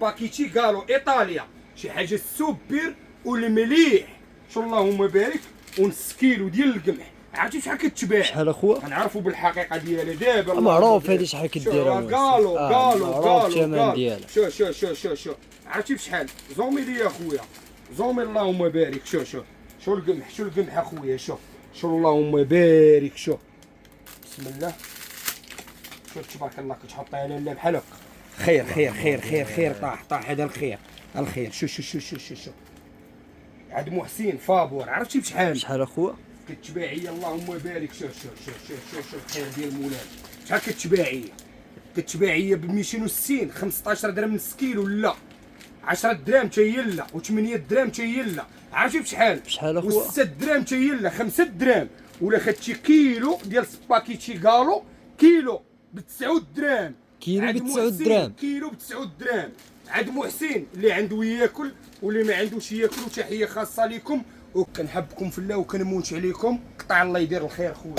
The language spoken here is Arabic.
باكيتي قالوا ايطاليا شي حاجه سوبر والمليح شو اللهم بارك. ونص كيلو ديال القمح عرفتي شحال كتباع؟ شحال اخويا؟ غنعرفوا بالحقيقه ديالها دابا. معروف هذه شحال كدير. قالوا الثمن ديالها. شو عرفتي بشحال؟ زومي لي اخويا زومي اللهم بارك. شو القمح اخويا. شو اللهم بارك. بسم الله. شوف تبارك الله كتحطها لاله بحال هكا. خير طاح هذا الخير. شو عند محسن فابور عرفتي بشحال؟ شحال اخويا؟ كتباعيه اللهم بارك. شو الخير ديال مولانا. شحال كتباعيه ب 260 15 درهم نص كيلو. لا 10 دراهم حتى هي لا و8 دراهم حتى هي لا. عرفتي بشحال؟ شحال اخويا؟ و6 دراهم حتى هي لا 5 دراهم. ولا خدتي كيلو ديال سباكيتي قالو كيلو ب 9 دراهم. كيلو ب 9 دراهم. كيلو ب 9 دراهم عند محسن. اللي عنده ياكل واللي ما عندوش ياكل. وتحيه خاصه لكم وكنحبكم في الله وكنموت عليكم. قطع الله يدير الخير خويا.